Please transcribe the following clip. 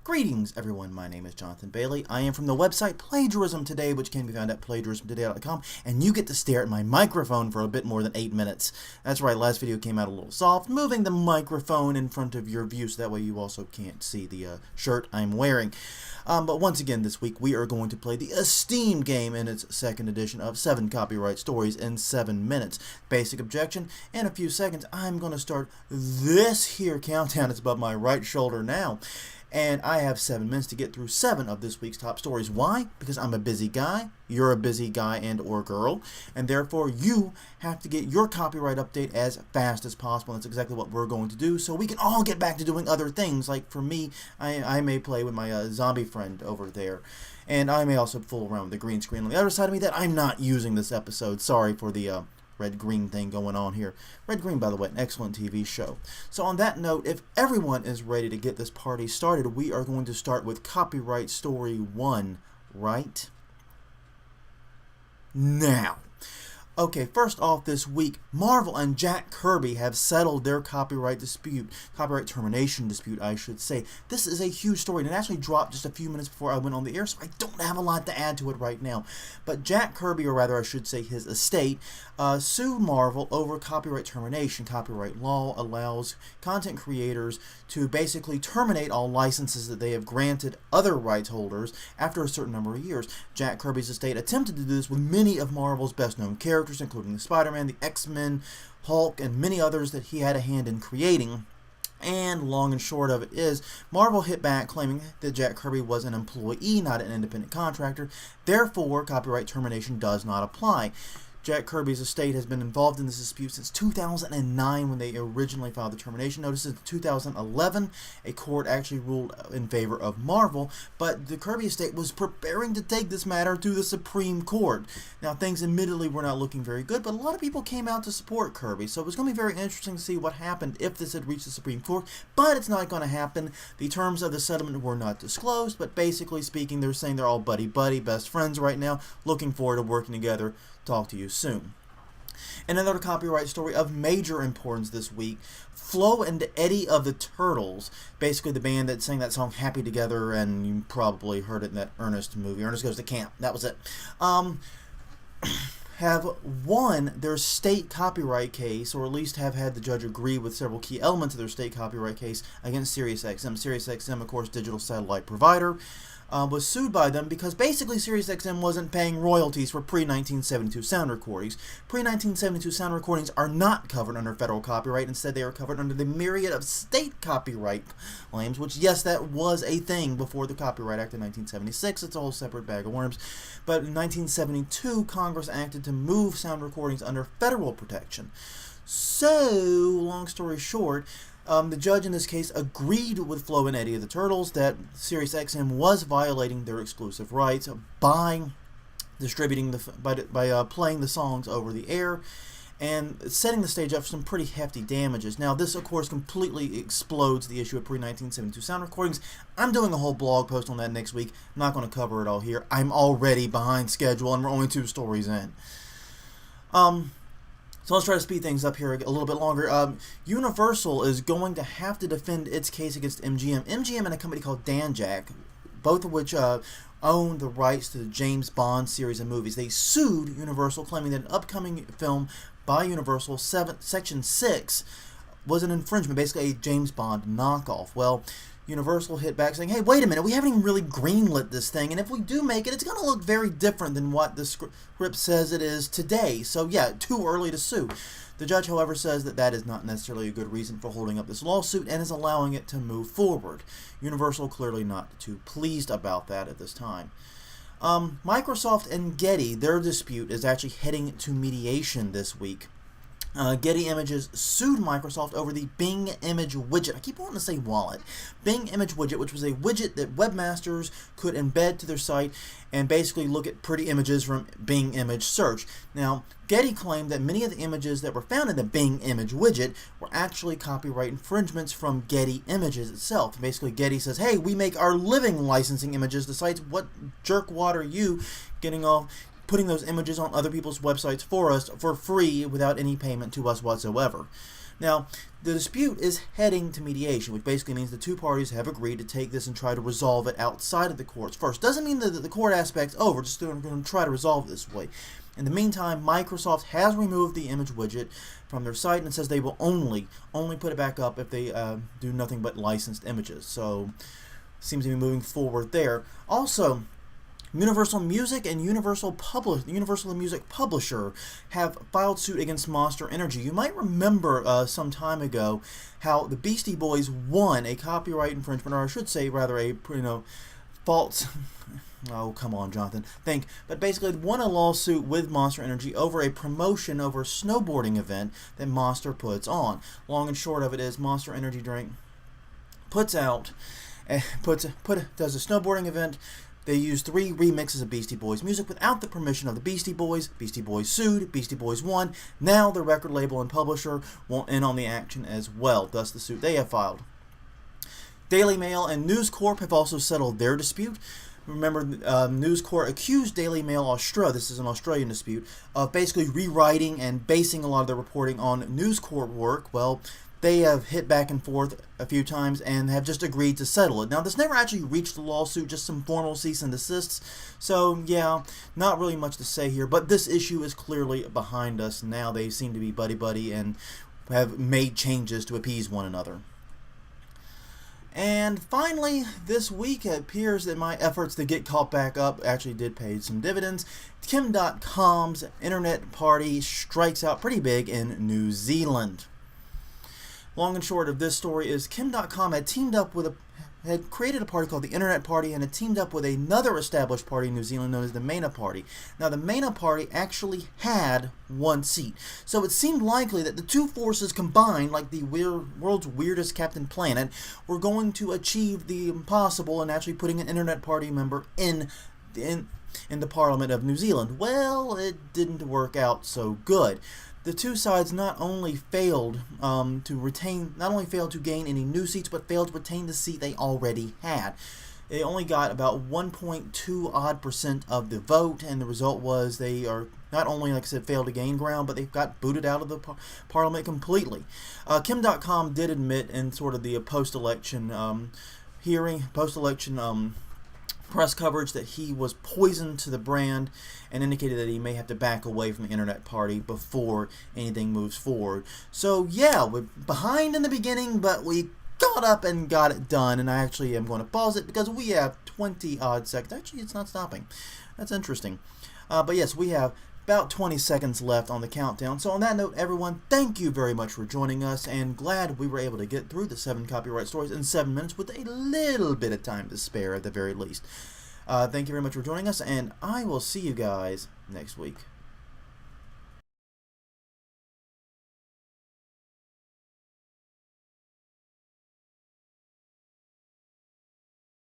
Greetings, everyone. My name is Jonathan Bailey. I am from the website Plagiarism Today, which can be found at plagiarismtoday.com, and you get to stare at my microphone for a bit more than 8 minutes. That's right, last video came out a little soft, moving the microphone in front of your view so that way you also can't see the shirt I'm wearing. But once again, this week we are going to play the esteemed game in its second edition of 7 copyright stories in 7 minutes. Basic objection, in a few seconds I'm going to start this here countdown. It's above my right shoulder now. And I have 7 minutes to get through 7 of this week's top stories. Why? Because I'm a busy guy, you're a busy guy and or girl, and therefore you have to get your copyright update as fast as possible. That's exactly what we're going to do, so we can all get back to doing other things. Like for me, I may play with my zombie friend over there, and I may also fool around with the green screen on the other side of me that I'm not using this episode. Sorry for the red-green thing going on here. Red Green, by the way, an excellent TV show. So on that note, if everyone is ready to get this party started, we are going to start with copyright story 1 right now. Okay, first off this week, Marvel and Jack Kirby have settled their copyright termination dispute, I should say. This is a huge story, and it actually dropped just a few minutes before I went on the air, so I don't have a lot to add to it right now. But Jack Kirby, or rather I should say his estate, sued Marvel over copyright termination. Copyright law allows content creators to basically terminate all licenses that they have granted other rights holders after a certain number of years. Jack Kirby's estate attempted to do this with many of Marvel's best-known characters, including Spider-Man, the X-Men, Hulk, and many others that he had a hand in creating. And long and short of it is, Marvel hit back claiming that Jack Kirby was an employee, not an independent contractor. Therefore, copyright termination does not apply. Jack Kirby's estate has been involved in this dispute since 2009 when they originally filed the termination notices. In 2011, a court actually ruled in favor of Marvel, but the Kirby estate was preparing to take this matter to the Supreme Court. Now, things admittedly were not looking very good, but a lot of people came out to support Kirby, so it was going to be very interesting to see what happened if this had reached the Supreme Court, but it's not going to happen. The terms of the settlement were not disclosed, but basically speaking, they're saying they're all buddy-buddy, best friends right now, looking forward to working together. Talk to you soon. Another copyright story of major importance this week, Flo and Eddie of the Turtles, basically the band that sang that song Happy Together, and you probably heard it in that Ernest movie, Ernest Goes to Camp, that was it, have won their state copyright case, or at least have had the judge agree with several key elements of their state copyright case against SiriusXM. SiriusXM, of course, digital satellite provider, was sued by them because basically SiriusXM wasn't paying royalties for pre-1972 sound recordings. Pre-1972 sound recordings are not covered under federal copyright. Instead, they are covered under the myriad of state copyright claims, which, yes, that was a thing before the Copyright Act in 1976. It's a whole separate bag of worms. But in 1972, Congress acted to move sound recordings under federal protection. So, long story short, the judge in this case agreed with Flo and Eddie of the Turtles that SiriusXM was violating their exclusive rights by distributing by playing the songs over the air and setting the stage up for some pretty hefty damages. Now, this, of course, completely explodes the issue of pre-1972 sound recordings. I'm doing a whole blog post on that next week. I'm not going to cover it all here. I'm already behind schedule, and we're only 2 stories in. So let's try to speed things up here a little bit longer. Universal is going to have to defend its case against MGM. MGM and a company called Danjaq, both of which own the rights to the James Bond series of movies. They sued Universal, claiming that an upcoming film by Universal, Section 6, was an infringement, basically a James Bond knockoff. Well, Universal hit back saying, hey, wait a minute, we haven't even really greenlit this thing, and if we do make it, it's going to look very different than what the script says it is today. So yeah, too early to sue. The judge, however, says that that is not necessarily a good reason for holding up this lawsuit and is allowing it to move forward. Universal clearly not too pleased about that at this time. Microsoft and Getty, their dispute is actually heading to mediation this week. Getty Images sued Microsoft over the Bing Image widget. I keep wanting to say wallet. Bing Image widget, which was a widget that webmasters could embed to their site and basically look at pretty images from Bing Image Search. Now, Getty claimed that many of the images that were found in the Bing Image widget were actually copyright infringements from Getty Images itself. Basically, Getty says, hey, we make our living licensing images to sites. What jerkwad are you getting off putting those images on other people's websites for us for free without any payment to us whatsoever? Now, the dispute is heading to mediation, which basically means the two parties have agreed to take this and try to resolve it outside of the courts first. Doesn't mean that the court aspect's over, just going to try to resolve it this way. In the meantime, Microsoft has removed the image widget from their site and says they will only put it back up if they do nothing but licensed images. So, seems to be moving forward there. Also, Universal Music and Universal Music Publisher have filed suit against Monster Energy. You might remember some time ago how the Beastie Boys won a copyright infringement, or I should say rather a false. Oh, come on, Jonathan. But basically won a lawsuit with Monster Energy over a promotion over a snowboarding event that Monster puts on. Long and short of it is Monster Energy drink does a snowboarding event. They use 3 remixes of Beastie Boys music without the permission of the Beastie Boys. Beastie Boys sued. Beastie Boys won. Now the record label and publisher want in on the action as well, thus the suit they have filed. Daily Mail and News Corp have also settled their dispute. Remember, News Corp accused Daily Mail Australia, this is an Australian dispute, of basically rewriting and basing a lot of their reporting on News Corp work. Well, they have hit back and forth a few times and have just agreed to settle it. Now, this never actually reached the lawsuit, just some formal cease and desists. So, yeah, not really much to say here. But this issue is clearly behind us now. They seem to be buddy-buddy and have made changes to appease one another. And finally, this week, it appears that my efforts to get caught back up actually did pay some dividends. Kim.com's internet party strikes out pretty big in New Zealand. Long and short of this story is Kim.com had created a party called the Internet Party and had teamed up with another established party in New Zealand known as the MENA Party. Now, the MENA Party actually had 1 seat, so it seemed likely that the two forces combined, like the world's weirdest Captain Planet, were going to achieve the impossible and actually putting an Internet Party member in the Parliament of New Zealand. Well, it didn't work out so good. The two sides not only failed to gain any new seats, but failed to retain the seat they already had. They only got about 1.2% of the vote, and the result was they are not only, like I said, failed to gain ground, but they've got booted out of the parliament completely. Kim.com did admit in sort of the post-election press coverage that he was poison to the brand and indicated that he may have to back away from the Internet Party before anything moves forward. So yeah, we're behind in the beginning, but we got up and got it done, and I actually am going to pause it because we have 20 odd seconds. Actually, it's not stopping. That's interesting. But yes, we have about 20 seconds left on the countdown. So on that note, everyone, thank you very much for joining us, and glad we were able to get through the 7 copyright stories in 7 minutes with a little bit of time to spare at the very least. Thank you very much for joining us, and I will see you guys next week.